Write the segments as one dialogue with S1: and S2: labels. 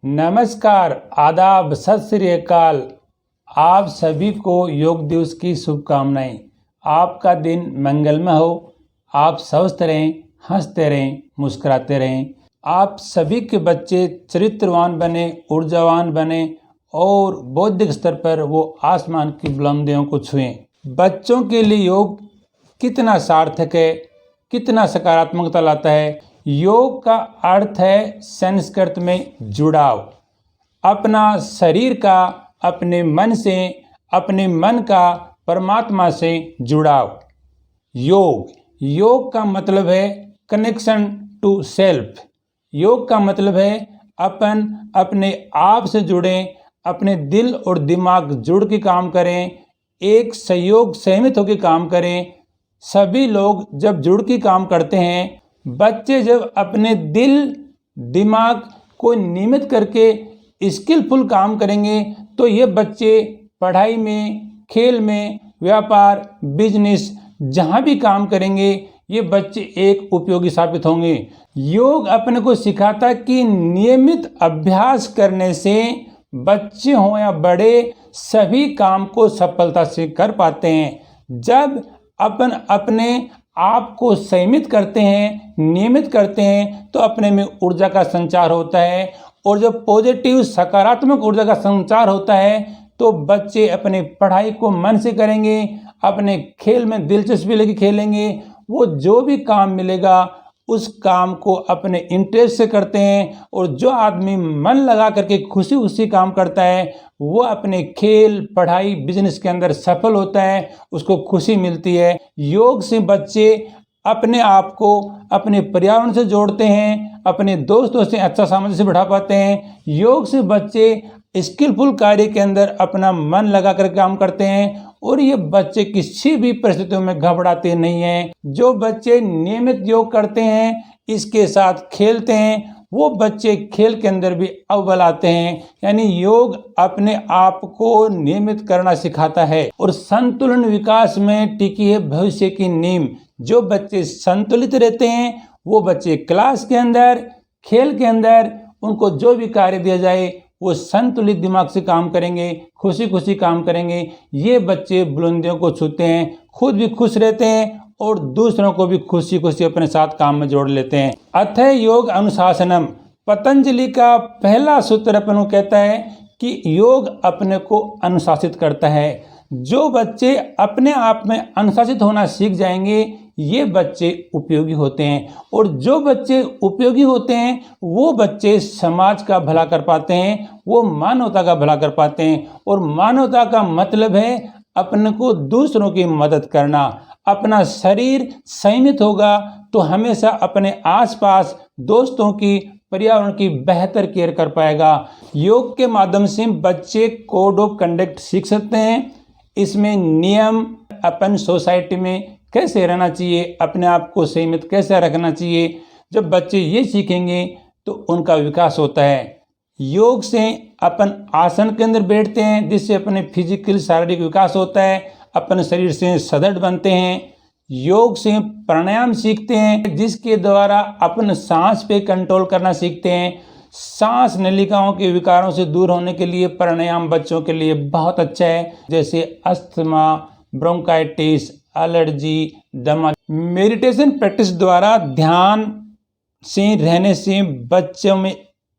S1: नमस्कार, आदाब, सत श्री अकाल। आप सभी को योग दिवस की शुभकामनाएं। आपका दिन मंगलमय हो। आप स्वस्थ रहें, हंसते रहें, मुस्कुराते रहें। आप सभी के बच्चे चरित्रवान बने, ऊर्जावान बने और बौद्धिक स्तर पर वो आसमान की बुलंदियों को छुएं। बच्चों के लिए योग कितना सार्थक है, कितना सकारात्मकता लाता है। योग का अर्थ है संस्कृत में जुड़ाव, अपना शरीर का अपने मन से, अपने मन का परमात्मा से जुड़ाव। योग का मतलब है कनेक्शन टू सेल्फ। योग का मतलब है अपन अपने आप से जुड़ें, अपने दिल और दिमाग जुड़ के काम करें, एक सहयोग सहमित होकर काम करें। सभी लोग जब जुड़ के काम करते हैं, बच्चे जब अपने दिल दिमाग को नियमित करके स्किलफुल काम करेंगे तो ये बच्चे पढ़ाई में, खेल में, व्यापार, बिजनेस जहाँ भी काम करेंगे ये बच्चे एक उपयोगी साबित होंगे। योग अपने को सिखाता है कि नियमित अभ्यास करने से बच्चे हों या बड़े सभी काम को सफलता से कर पाते हैं। जब अपन अपने आप को संयमित करते हैं, नियमित करते हैं तो अपने में ऊर्जा का संचार होता है, और जब पॉजिटिव सकारात्मक ऊर्जा का संचार होता है तो बच्चे अपने पढ़ाई को मन से करेंगे, अपने खेल में दिलचस्पी लेके खेलेंगे। वो जो भी काम मिलेगा उस काम को अपने इंटरेस्ट से करते हैं, और जो आदमी मन लगा करके खुशी खुशी काम करता है वो अपने खेल, पढ़ाई, बिजनेस के अंदर सफल होता है, उसको खुशी मिलती है। योग से बच्चे अपने आप को अपने पर्यावरण से जोड़ते हैं, अपने दोस्तों से अच्छा सामंजस्य बढ़ा पाते हैं। योग से बच्चे स्किलफुल कार्य के अंदर अपना मन लगा कर काम करते हैं, और ये बच्चे किसी भी परिस्थितियों में घबराते नहीं हैं। जो बच्चे नियमित योग करते हैं, इसके साथ खेलते हैं, वो बच्चे खेल के अंदर भी अव्वल आते हैं। यानी योग अपने आप को नियमित करना सिखाता है, और संतुलन विकास में टिकी है भविष्य की नींव। जो बच्चे संतुलित रहते हैं वो बच्चे क्लास के अंदर, खेल के अंदर, उनको जो भी कार्य दिया जाए वो संतुलित दिमाग से काम करेंगे, खुशी खुशी काम करेंगे। ये बच्चे बुलंदियों को छूते हैं, खुद भी खुश रहते हैं और दूसरों को भी खुशी खुशी अपने साथ काम में जोड़ लेते हैं। अतः योग अनुशासनम, पतंजलि का पहला सूत्र अपन को कहता है कि योग अपने को अनुशासित करता है। जो बच्चे अपने आप में अनुशासित होना सीख जाएंगे ये बच्चे उपयोगी होते हैं, और जो बच्चे उपयोगी होते हैं वो बच्चे समाज का भला कर पाते हैं, वो मानवता का भला कर पाते हैं। और मानवता का मतलब है अपने को दूसरों की मदद करना। अपना शरीर संयमित होगा तो हमेशा अपने आसपास दोस्तों की, पर्यावरण की बेहतर केयर कर पाएगा। योग के माध्यम से बच्चे कोड ऑफ कंडक्ट सीख सकते हैं। इसमें नियम, अपन सोसाइटी में कैसे रहना चाहिए, अपने आप को सीमित कैसे रखना चाहिए, जब बच्चे ये सीखेंगे तो उनका विकास होता है। योग से अपन आसन के अंदर बैठते हैं जिससे अपने फिजिकल शारीरिक विकास होता है, अपन शरीर से सदृढ़ बनते हैं। योग से प्राणायाम सीखते हैं जिसके द्वारा अपन सांस पे कंट्रोल करना सीखते हैं। सांस नलिकाओं के विकारों से दूर होने के लिए प्राणायाम बच्चों के लिए बहुत अच्छा है, जैसे अस्थमा, ब्रोंकाइटिस, एलर्जी, दमा। मेडिटेशन प्रैक्टिस द्वारा ध्यान से रहने से बच्चों में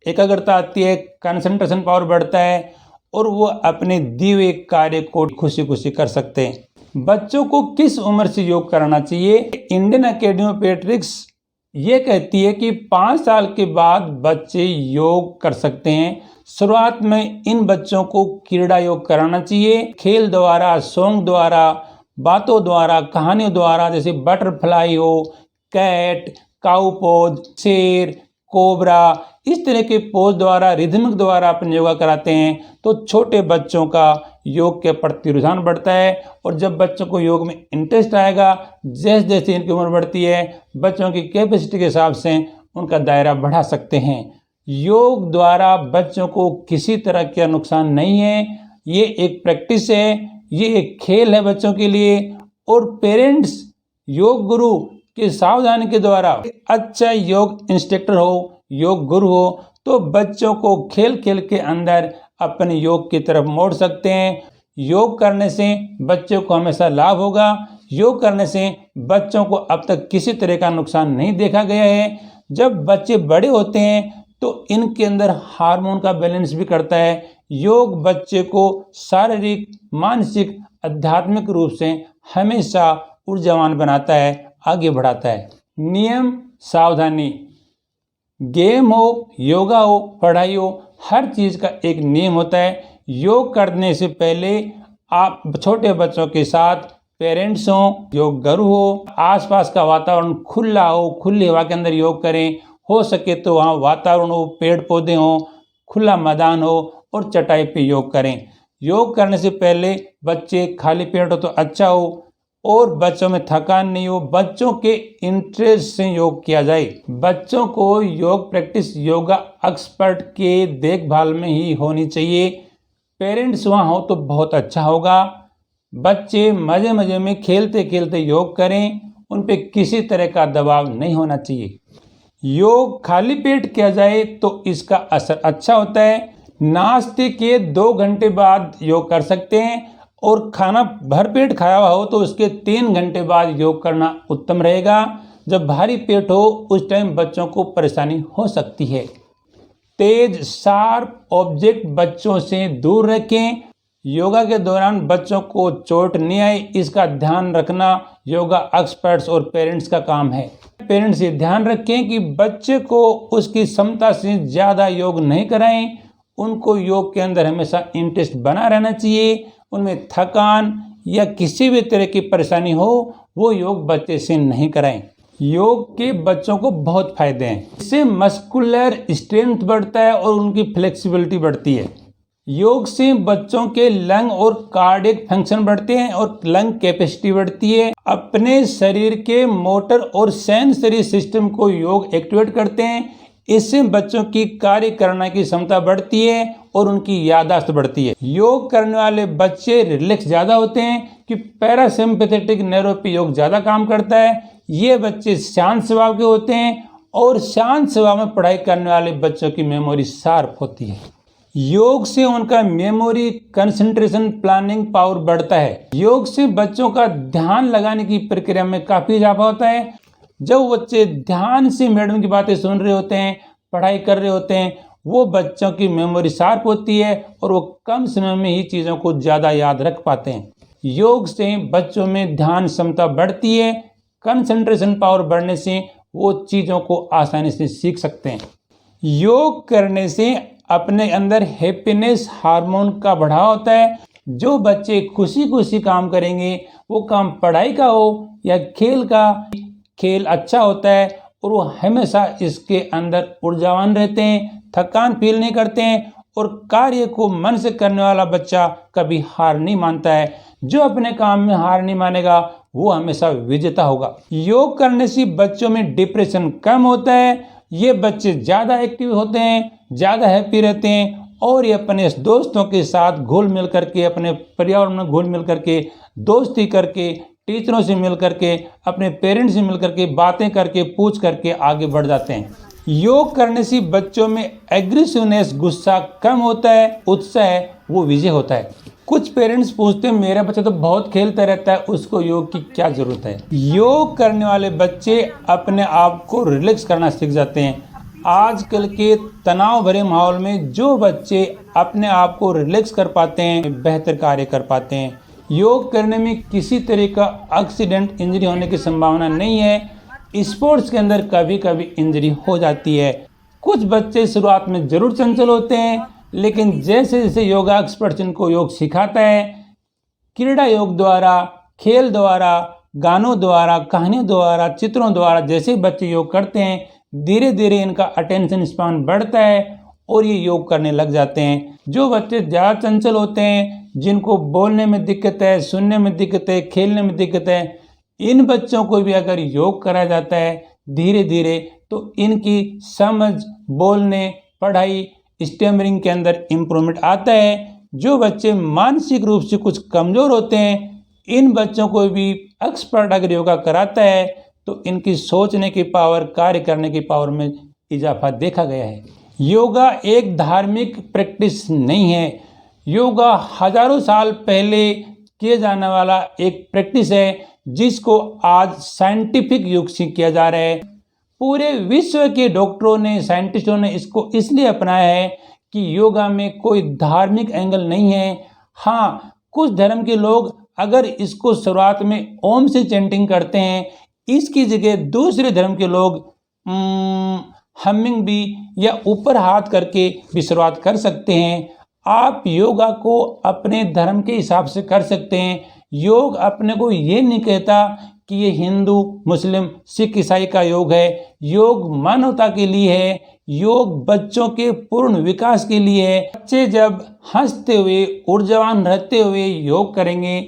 S1: एकाग्रता आती है, कंसंट्रेशन पावर बढ़ता है, और वो अपने दिए हुए कार्य को खुशी खुशी कर सकते हैं। बच्चों को किस उम्र से योग कराना चाहिए? इंडियन अकेडमी ऑफ पीडियाट्रिक्स ये कहती है कि 5 साल के बाद बच्चे योग कर सकते हैं। शुरुआत में इन बच्चों को क्रीड़ा योग कराना चाहिए, खेल द्वारा, सॉन्ग द्वारा, बातों द्वारा, कहानियों द्वारा, जैसे बटरफ्लाई हो, कैट, काऊ पोज, शेर, कोबरा, इस तरह के पोज द्वारा, रिदमिक द्वारा अपन योगा कराते हैं तो छोटे बच्चों का योग के प्रति रुझान बढ़ता है। और जब बच्चों को योग में इंटरेस्ट आएगा, जैसे जैसे इनकी उम्र बढ़ती है, बच्चों की कैपेसिटी के हिसाब से उनका दायरा बढ़ा सकते हैं। योग द्वारा बच्चों को किसी तरह का नुकसान नहीं है। ये एक प्रैक्टिस है, ये एक खेल है बच्चों के लिए। और पेरेंट्स योग गुरु के सावधानी के द्वारा अच्छा योग इंस्ट्रक्टर हो, योग गुरु हो तो बच्चों को खेल खेल के अंदर अपने योग की तरफ मोड़ सकते हैं। योग करने से बच्चों को हमेशा लाभ होगा। योग करने से बच्चों को अब तक किसी तरह का नुकसान नहीं देखा गया है। जब बच्चे बड़े होते हैं तो इनके अंदर हार्मोन का बैलेंस भी करता है। योग बच्चे को शारीरिक, मानसिक, आध्यात्मिक रूप से हमेशा ऊर्जावान बनाता है, आगे बढ़ाता है। नियम, सावधानी। गेम हो, योगा हो, पढ़ाई हो, हर चीज़ का एक नियम होता है। योग करने से पहले आप छोटे बच्चों के साथ पेरेंट्स हों, योग गुरु हो, आसपास का वातावरण खुला हो, खुली हवा के अंदर योग करें। हो सके तो वहाँ वातावरण हो, पेड़ पौधे हों, खुला मैदान हो और चटाई पे योग करें। योग करने से पहले बच्चे खाली पेट हो तो अच्छा हो और बच्चों में थकान नहीं हो। बच्चों के इंटरेस्ट से योग किया जाए। बच्चों को योग प्रैक्टिस योगा एक्सपर्ट के देखभाल में ही होनी चाहिए। पेरेंट्स वहाँ हो तो बहुत अच्छा होगा। बच्चे मजे मजे में खेलते खेलते योग करें, उन पे किसी तरह का दबाव नहीं होना चाहिए। योग खाली पेट किया जाए तो इसका असर अच्छा होता है। नाश्ते के 2 घंटे बाद योग कर सकते हैं और खाना भरपेट खाया हुआ हो तो उसके 3 घंटे बाद योग करना उत्तम रहेगा। जब भारी पेट हो उस टाइम बच्चों को परेशानी हो सकती है। तेज शार्प ऑब्जेक्ट बच्चों से दूर रखें। योगा के दौरान बच्चों को चोट नहीं आए, इसका ध्यान रखना योगा एक्सपर्ट्स और पेरेंट्स का काम है। पेरेंट्स ये ध्यान रखें कि बच्चे को उसकी क्षमता से ज़्यादा योग नहीं कराएं। उनको योग के अंदर हमेशा इंटरेस्ट बना रहना चाहिए। उनमें थकान या किसी भी तरह की परेशानी हो वो योग बच्चे से नहीं कराएं। योग के बच्चों को बहुत फायदे हैं। इससे मस्कुलर स्ट्रेंथ बढ़ता है और उनकी फ्लेक्सिबिलिटी बढ़ती है। योग से बच्चों के लंग और कार्डियक फंक्शन बढ़ते हैं और लंग कैपेसिटी बढ़ती है। अपने शरीर के मोटर और सेंसरी सिस्टम को योग एक्टिवेट करते हैं। इससे बच्चों की कार्य करने की क्षमता बढ़ती है और उनकी याददाश्त बढ़ती है। योग करने वाले बच्चे रिलैक्स ज़्यादा होते हैं कि पैरासिम्पैथेटिक नर्व पे योग ज़्यादा काम करता है। ये बच्चे शांत स्वभाव के होते हैं और शांत स्वभाव में पढ़ाई करने वाले बच्चों की मेमोरी शार्प होती है। योग से उनका मेमोरी, कंसंट्रेशन, प्लानिंग पावर बढ़ता है। योग से बच्चों का ध्यान लगाने की प्रक्रिया में काफ़ी इजाफा होता है। जब बच्चे ध्यान से मैडम की बातें सुन रहे होते हैं, पढ़ाई कर रहे होते हैं, वो बच्चों की मेमोरी शार्प होती है और वो कम समय में ही चीज़ों को ज़्यादा याद रख पाते हैं। योग से बच्चों में ध्यान क्षमता बढ़ती है। कंसंट्रेशन पावर बढ़ने से वो चीज़ों को आसानी से सीख सकते हैं। योग करने से अपने अंदर हैप्पीनेस हार्मोन का बढ़ाव होता है। जो बच्चे खुशी खुशी काम करेंगे, वो काम पढ़ाई का हो या खेल का, खेल अच्छा होता है और वो हमेशा इसके अंदर ऊर्जावान रहते हैं, थकान फील नहीं करते हैं और कार्य को मन से करने वाला बच्चा कभी हार नहीं मानता है। जो अपने काम में हार नहीं मानेगा वो हमेशा विजेता होगा। योग करने से बच्चों में डिप्रेशन कम होता है। ये बच्चे ज़्यादा एक्टिव होते हैं, ज़्यादा हैप्पी रहते हैं और ये अपने दोस्तों के साथ घुल मिल करके, अपने पर्यावरण में घुल मिल करके, दोस्ती करके, टीचरों से मिल करके, अपने पेरेंट्स से मिल करके, बातें करके, पूछ करके आगे बढ़ जाते हैं। योग करने से बच्चों में एग्रेसिवनेस, गुस्सा कम होता है, उत्साह वो विजय होता है। कुछ पेरेंट्स पूछते हैं मेरा बच्चा तो बहुत खेलता रहता है, उसको योग की क्या जरूरत है। योग करने वाले बच्चे अपने आप को रिलैक्स करना सीख जाते हैं। आजकल के तनाव भरे माहौल में जो बच्चे अपने आप को रिलैक्स कर पाते हैं, बेहतर कार्य कर पाते हैं। योग करने में किसी तरह का एक्सीडेंट, इंजरी होने की संभावना नहीं है। स्पोर्ट्स के अंदर कभी कभी इंजरी हो जाती है। कुछ बच्चे शुरुआत में जरूर चंचल होते हैं, लेकिन जैसे जैसे योगा एक्सपर्ट इनको योग सिखाता है, क्रीड़ा योग द्वारा, खेल द्वारा, गानों द्वारा, कहानियों द्वारा, चित्रों द्वारा जैसे बच्चे योग करते हैं, धीरे धीरे इनका अटेंशन स्पैन बढ़ता है और ये योग करने लग जाते हैं। जो बच्चे ज़्यादा चंचल होते हैं, जिनको बोलने में दिक्कत है, सुनने में दिक्कत है, खेलने में दिक्कत है, इन बच्चों को भी अगर योग कराया जाता है धीरे धीरे तो इनकी समझ, बोलने, पढ़ाई, स्टैमरिंग के अंदर इम्प्रूवमेंट आता है। जो बच्चे मानसिक रूप से कुछ कमज़ोर होते हैं, इन बच्चों को भी एक्सपर्ट अगर योगा कराता है तो इनकी सोचने की पावर, कार्य करने की पावर में इजाफा देखा गया है। योगा एक धार्मिक प्रैक्टिस नहीं है। योगा हजारों साल पहले किए जाने वाला एक प्रैक्टिस है जिसको आज साइंटिफिक युग से किया जा रहा है। पूरे विश्व के डॉक्टरों ने, साइंटिस्टों ने इसको इसलिए अपनाया है कि योगा में कोई धार्मिक एंगल नहीं है। हाँ, कुछ धर्म के लोग अगर इसको शुरुआत में ओम से चैंटिंग करते हैं, इसकी जगह दूसरे धर्म के लोग हमिंग भी या ऊपर हाथ करके भी शुरुआत कर सकते हैं। आप योगा को अपने धर्म के हिसाब से कर सकते हैं। योग अपने को ये नहीं कहता कि ये हिंदू, मुस्लिम, सिख, ईसाई का योग है। योग मानवता के लिए है। योग बच्चों के पूर्ण विकास के लिए है। बच्चे जब हंसते हुए, ऊर्जावान रहते हुए योग करेंगे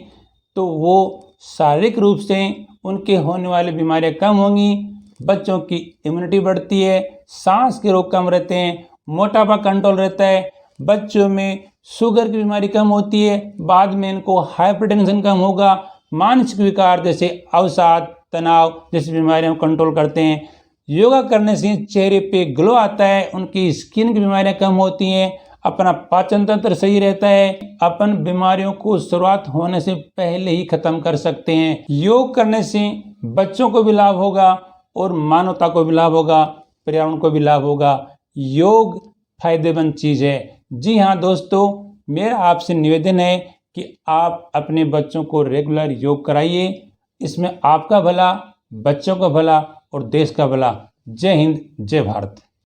S1: तो वो शारीरिक रूप से उनके होने वाली बीमारियां कम होंगी, बच्चों की इम्यूनिटी बढ़ती है, सांस के रोग कम रहते हैं, मोटापा कंट्रोल रहता है, बच्चों में शुगर की बीमारी कम होती है, बाद में इनको हाइपरटेंशन कम होगा, मानसिक विकार जैसे अवसाद, तनाव जैसी बीमारियां कंट्रोल करते हैं। योगा करने से चेहरे पे ग्लो आता है, उनकी स्किन की बीमारियां कम होती हैं, अपना पाचन तंत्र सही रहता है, अपन बीमारियों को शुरुआत होने से पहले ही खत्म कर सकते हैं। योग करने से बच्चों को भी लाभ होगा और मानवता को भी लाभ होगा, पर्यावरण को भी लाभ होगा। योग फायदेमंद चीज़ है। जी हाँ दोस्तों, मेरा आपसे निवेदन है कि आप अपने बच्चों को रेगुलर योग कराइए। इसमें आपका भला, बच्चों का भला और देश का भला। जय हिंद, जय भारत।